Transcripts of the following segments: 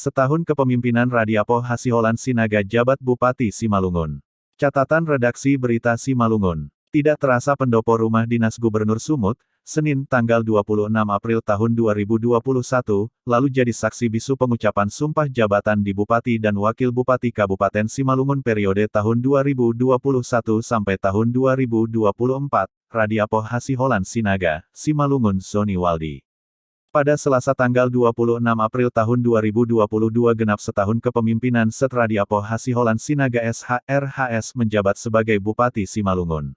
Setahun kepemimpinan Radiapoh Hasiholan Sinaga jabat Bupati Simalungun. Catatan redaksi berita Simalungun. Tidak terasa pendopo rumah dinas Gubernur Sumut, Senin tanggal 26 April tahun 2021, lalu jadi saksi bisu pengucapan sumpah jabatan di Bupati dan Wakil Bupati Kabupaten Simalungun periode tahun 2021 sampai tahun 2024, Radiapoh Hasiholan Sinaga, Simalungun Zoni Waldi. Pada Selasa tanggal 26 April tahun 2022 genap setahun kepemimpinan Set Radiapoh Hasiholan Sinaga SHRHS menjabat sebagai Bupati Simalungun.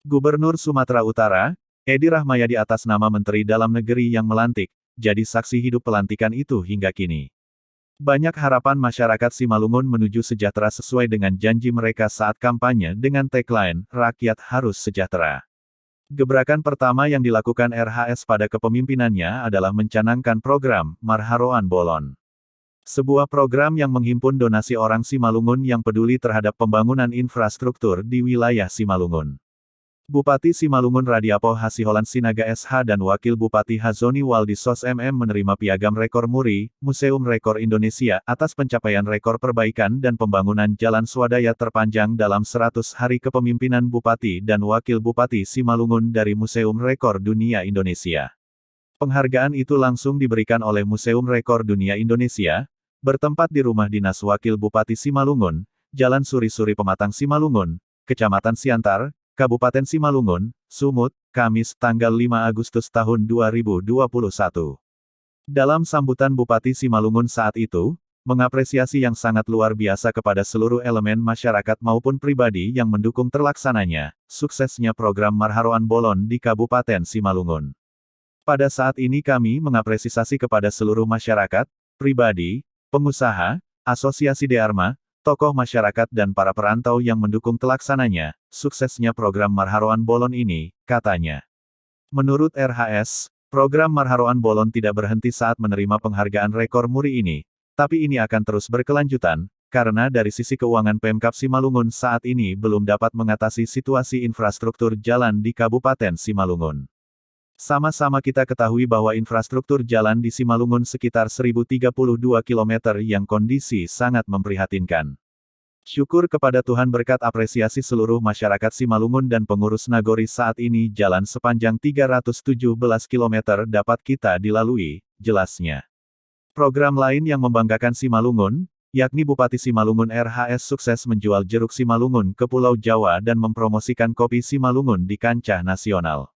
Gubernur Sumatera Utara, Edi Rahmayadi atas nama Menteri Dalam Negeri yang melantik, jadi saksi hidup pelantikan itu hingga kini. Banyak harapan masyarakat Simalungun menuju sejahtera sesuai dengan janji mereka saat kampanye dengan tagline, "Rakyat harus sejahtera". Gebrakan pertama yang dilakukan RHS pada kepemimpinannya adalah mencanangkan program Marharoan Bolon. Sebuah program yang menghimpun donasi orang Simalungun yang peduli terhadap pembangunan infrastruktur di wilayah Simalungun. Bupati Simalungun Radiapoh Hasiholan Sinaga SH dan Wakil Bupati Zoni Waldi Sos MM menerima Piagam Rekor Muri, Museum Rekor Indonesia, atas pencapaian rekor perbaikan dan pembangunan jalan swadaya terpanjang dalam 100 hari kepemimpinan Bupati dan Wakil Bupati Simalungun dari Museum Rekor Dunia Indonesia. Penghargaan itu langsung diberikan oleh Museum Rekor Dunia Indonesia, bertempat di Rumah Dinas Wakil Bupati Simalungun, Jalan Suri-Suri Pematang Simalungun, Kecamatan Siantar, Kabupaten Simalungun, Sumut, Kamis, tanggal 5 Agustus tahun 2021. Dalam sambutan Bupati Simalungun saat itu, mengapresiasi yang sangat luar biasa kepada seluruh elemen masyarakat maupun pribadi yang mendukung terlaksananya, suksesnya program Marharoan Bolon di Kabupaten Simalungun. Pada saat ini kami mengapresiasi kepada seluruh masyarakat, pribadi, pengusaha, asosiasi Dearma, tokoh masyarakat dan para perantau yang mendukung terlaksananya, suksesnya program Marharoan Bolon ini, katanya. Menurut RHS, program Marharoan Bolon tidak berhenti saat menerima penghargaan rekor muri ini, tapi ini akan terus berkelanjutan, karena dari sisi keuangan Pemkab Simalungun saat ini belum dapat mengatasi situasi infrastruktur jalan di Kabupaten Simalungun. Sama-sama kita ketahui bahwa infrastruktur jalan di Simalungun sekitar 1032 km yang kondisi sangat memprihatinkan. Syukur kepada Tuhan berkat apresiasi seluruh masyarakat Simalungun dan pengurus Nagori saat ini jalan sepanjang 317 km dapat kita dilalui, jelasnya. Program lain yang membanggakan Simalungun, yakni Bupati Simalungun RHS sukses menjual jeruk Simalungun ke Pulau Jawa dan mempromosikan kopi Simalungun di kancah nasional.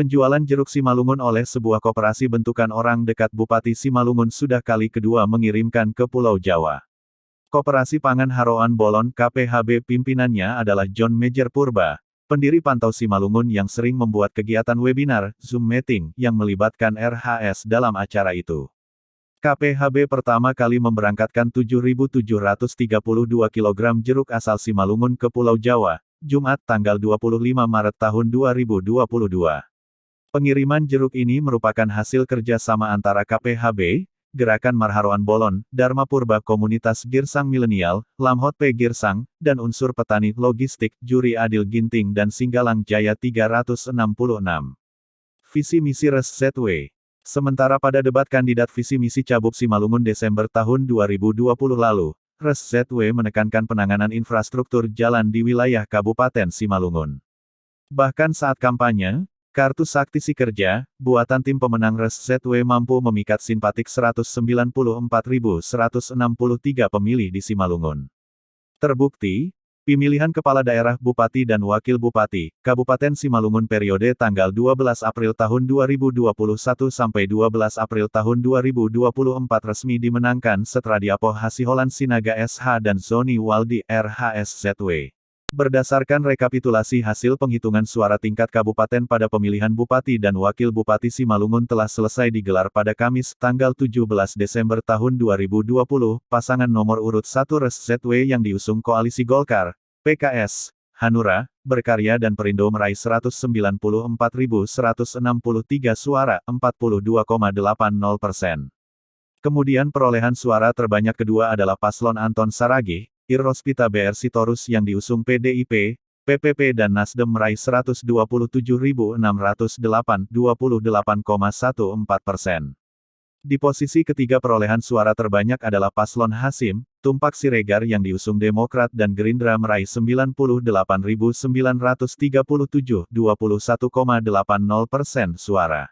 Penjualan jeruk Simalungun oleh sebuah koperasi bentukan orang dekat Bupati Simalungun sudah kali kedua mengirimkan ke Pulau Jawa. Koperasi Pangan Haroan Bolon KPHB pimpinannya adalah John Mejer Purba, pendiri Pantau Simalungun yang sering membuat kegiatan webinar, Zoom meeting, yang melibatkan RHS dalam acara itu. KPHB pertama kali memberangkatkan 7.732 kg jeruk asal Simalungun ke Pulau Jawa, Jumat tanggal 25 Maret tahun 2022. Pengiriman jeruk ini merupakan hasil kerjasama antara KPHB, Gerakan Marharoan Bolon, Dharma Purba Komunitas Girsang Milenial, Lamhot P. Girsang, dan unsur petani logistik, Juri Adil Ginting dan Singgalang Jaya 366. Visi Misi Res ZW. Sementara pada debat kandidat Visi Misi Cabup Simalungun Desember tahun 2020 lalu, Res ZW menekankan penanganan infrastruktur jalan di wilayah Kabupaten Simalungun. Bahkan saat kampanye, Kartu Sakti Si Kerja, buatan tim pemenang Res ZW mampu memikat simpatik 194.163 pemilih di Simalungun. Terbukti, pemilihan kepala daerah Bupati dan Wakil Bupati, Kabupaten Simalungun periode tanggal 12 April tahun 2021 sampai 12 April tahun 2024 resmi dimenangkan Set Radiapoh Hasiholan Sinaga SH dan Zoni Waldi RHS ZW. Berdasarkan rekapitulasi hasil penghitungan suara tingkat kabupaten pada pemilihan Bupati dan Wakil Bupati Simalungun telah selesai digelar pada Kamis, tanggal 17 Desember tahun 2020, pasangan nomor urut 1 Res ZW yang diusung Koalisi Golkar, PKS, Hanura, Berkarya dan Perindo meraih 194.163 suara, 42,80%. Kemudian perolehan suara terbanyak kedua adalah paslon Anton Saragih, Irrospita BR Sitorus yang diusung PDIP, PPP dan Nasdem meraih 127.608, 28,14%. Di posisi ketiga perolehan suara terbanyak adalah paslon Hasyim Tumpak Siregar yang diusung Demokrat dan Gerindra meraih 98.937, 21,80% suara.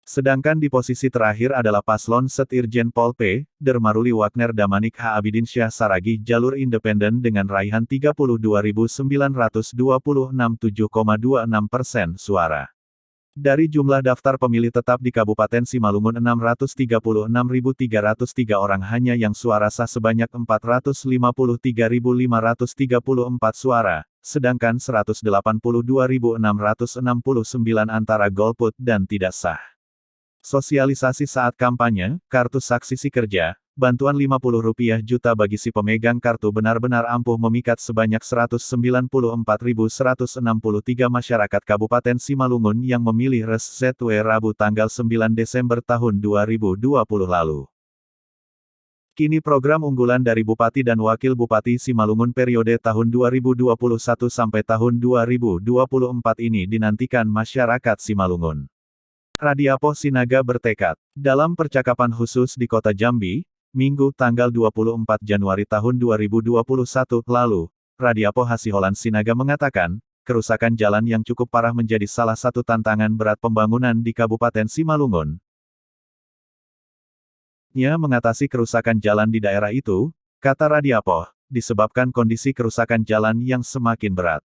Sedangkan di posisi terakhir adalah paslon Set Irjen Pol P. Dermaruli Wagner Damanik H. Abidinsyah Saragih jalur independen dengan raihan 32.926, 7,26% suara. Dari jumlah daftar pemilih tetap di Kabupaten Simalungun 636.303 orang hanya yang suara sah sebanyak 453.534 suara, sedangkan 182.669 antara golput dan tidak sah. Sosialisasi saat kampanye, kartu saksi si kerja, bantuan Rp50 juta bagi si pemegang kartu benar-benar ampuh memikat sebanyak 194.163 masyarakat Kabupaten Simalungun yang memilih Res ZW Rabu tanggal 9 Desember tahun 2020 lalu. Kini program unggulan dari Bupati dan Wakil Bupati Simalungun periode tahun 2021 sampai tahun 2024 ini dinantikan masyarakat Simalungun. Radiapoh Sinaga bertekad. Dalam percakapan khusus di Kota Jambi, Minggu tanggal 24 Januari tahun 2021 lalu, Radiapoh Hasiholan Sinaga mengatakan, kerusakan jalan yang cukup parah menjadi salah satu tantangan berat pembangunan di Kabupaten Simalungun. Nya mengatasi kerusakan jalan di daerah itu, kata Radiapoh, disebabkan kondisi kerusakan jalan yang semakin berat.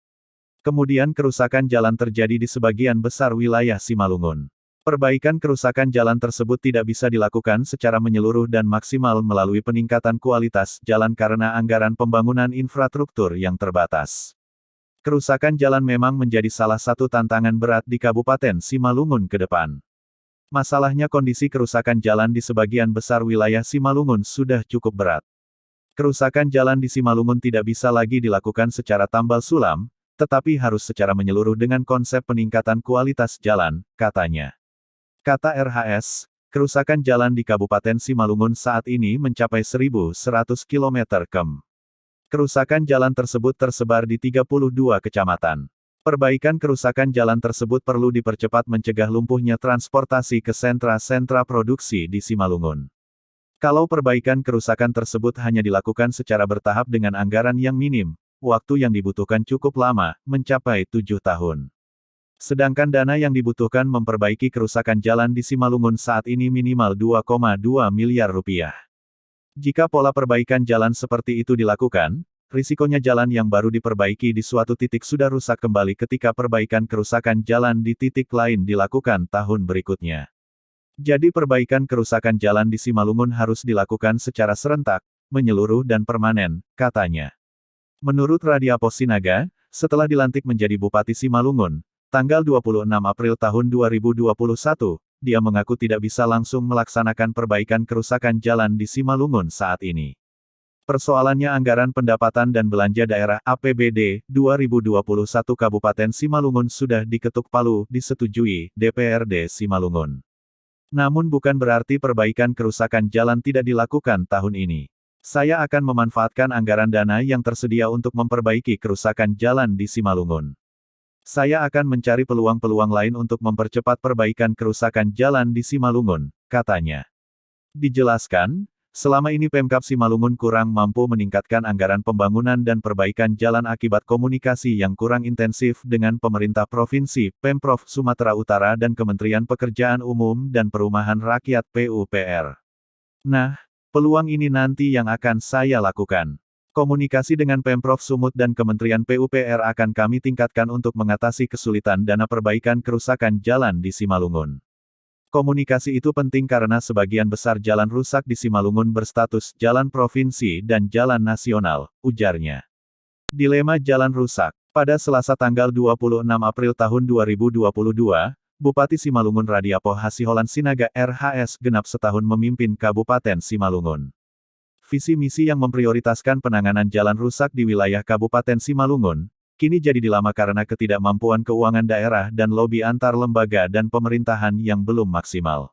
Kemudian kerusakan jalan terjadi di sebagian besar wilayah Simalungun. Perbaikan kerusakan jalan tersebut tidak bisa dilakukan secara menyeluruh dan maksimal melalui peningkatan kualitas jalan karena anggaran pembangunan infrastruktur yang terbatas. Kerusakan jalan memang menjadi salah satu tantangan berat di Kabupaten Simalungun ke depan. Masalahnya kondisi kerusakan jalan di sebagian besar wilayah Simalungun sudah cukup berat. Kerusakan jalan di Simalungun tidak bisa lagi dilakukan secara tambal sulam, tetapi harus secara menyeluruh dengan konsep peningkatan kualitas jalan, katanya. Kata RHS, kerusakan jalan di Kabupaten Simalungun saat ini mencapai 1.100 km/km. Kerusakan jalan tersebut tersebar di 32 kecamatan. Perbaikan kerusakan jalan tersebut perlu dipercepat mencegah lumpuhnya transportasi ke sentra-sentra produksi di Simalungun. Kalau perbaikan kerusakan tersebut hanya dilakukan secara bertahap dengan anggaran yang minim, waktu yang dibutuhkan cukup lama, mencapai 7 tahun. Sedangkan dana yang dibutuhkan memperbaiki kerusakan jalan di Simalungun saat ini minimal 2,2 miliar rupiah. Jika pola perbaikan jalan seperti itu dilakukan, risikonya jalan yang baru diperbaiki di suatu titik sudah rusak kembali ketika perbaikan kerusakan jalan di titik lain dilakukan tahun berikutnya. Jadi perbaikan kerusakan jalan di Simalungun harus dilakukan secara serentak, menyeluruh dan permanen, katanya. Menurut Radiapoh Sinaga, setelah dilantik menjadi Bupati Simalungun, tanggal 26 April tahun 2021, dia mengaku tidak bisa langsung melaksanakan perbaikan kerusakan jalan di Simalungun saat ini. Persoalannya anggaran pendapatan dan belanja daerah APBD 2021 Kabupaten Simalungun sudah diketuk palu disetujui DPRD Simalungun. Namun bukan berarti perbaikan kerusakan jalan tidak dilakukan tahun ini. Saya akan memanfaatkan anggaran dana yang tersedia untuk memperbaiki kerusakan jalan di Simalungun. Saya akan mencari peluang-peluang lain untuk mempercepat perbaikan kerusakan jalan di Simalungun, katanya. Dijelaskan, selama ini Pemkab Simalungun kurang mampu meningkatkan anggaran pembangunan dan perbaikan jalan akibat komunikasi yang kurang intensif dengan pemerintah provinsi, Pemprov Sumatera Utara dan Kementerian Pekerjaan Umum dan Perumahan Rakyat PUPR. Nah, peluang ini nanti yang akan saya lakukan. Komunikasi dengan Pemprov Sumut dan Kementerian PUPR akan kami tingkatkan untuk mengatasi kesulitan dana perbaikan kerusakan jalan di Simalungun. Komunikasi itu penting karena sebagian besar jalan rusak di Simalungun berstatus jalan provinsi dan jalan nasional, ujarnya. Dilema jalan rusak. Pada Selasa tanggal 26 April tahun 2022, Bupati Simalungun Radiapoh Hasiholan Sinaga RHS genap setahun memimpin Kabupaten Simalungun. Visi misi yang memprioritaskan penanganan jalan rusak di wilayah Kabupaten Simalungun, kini jadi dilema karena ketidakmampuan keuangan daerah dan lobi antar lembaga dan pemerintahan yang belum maksimal.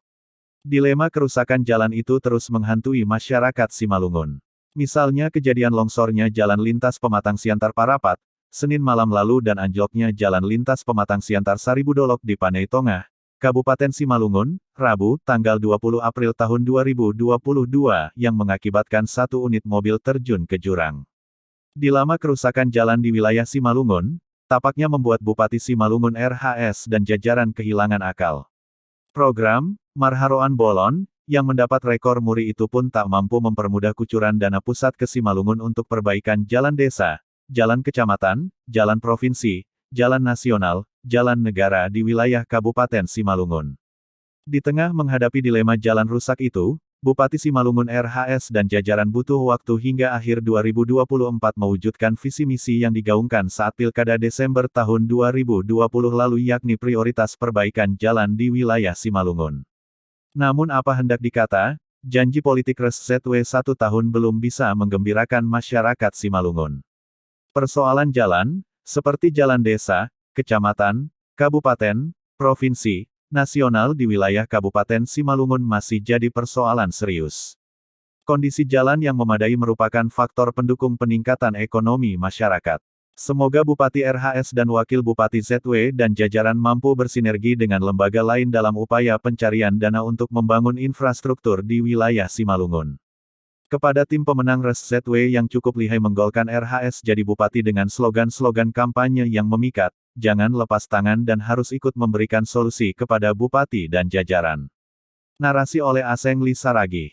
Dilema kerusakan jalan itu terus menghantui masyarakat Simalungun. Misalnya kejadian longsornya jalan lintas Pematang Siantar Parapat, Senin malam lalu dan anjloknya jalan lintas Pematang Siantar Saribudolok di Panai Tongah, Kabupaten Simalungun, Rabu, tanggal 20 April tahun 2022, yang mengakibatkan satu unit mobil terjun ke jurang. Dilema kerusakan jalan di wilayah Simalungun, tampaknya membuat Bupati Simalungun RHS dan jajaran kehilangan akal. Program, Marharoan Bolon, yang mendapat rekor muri itu pun tak mampu mempermudah kucuran dana pusat ke Simalungun untuk perbaikan jalan desa, jalan kecamatan, jalan provinsi, jalan nasional, jalan negara di wilayah Kabupaten Simalungun. Di tengah menghadapi dilema jalan rusak itu, Bupati Simalungun RHS dan jajaran butuh waktu hingga akhir 2024 mewujudkan visi misi yang digaungkan saat Pilkada Desember tahun 2020 lalu, yakni prioritas perbaikan jalan di wilayah Simalungun. Namun apa hendak dikata, janji politik Res ZW 1 tahun belum bisa menggembirakan masyarakat Simalungun. Persoalan jalan, seperti jalan desa, kecamatan, kabupaten, provinsi, nasional di wilayah Kabupaten Simalungun masih jadi persoalan serius. Kondisi jalan yang memadai merupakan faktor pendukung peningkatan ekonomi masyarakat. Semoga Bupati RHS dan Wakil Bupati ZW dan jajaran mampu bersinergi dengan lembaga lain dalam upaya pencarian dana untuk membangun infrastruktur di wilayah Simalungun. Kepada tim pemenang Res ZW yang cukup lihai menggolkan RHS jadi bupati dengan slogan-slogan kampanye yang memikat, jangan lepas tangan dan harus ikut memberikan solusi kepada bupati dan jajaran. Narasi oleh Aseng Lee Saragih.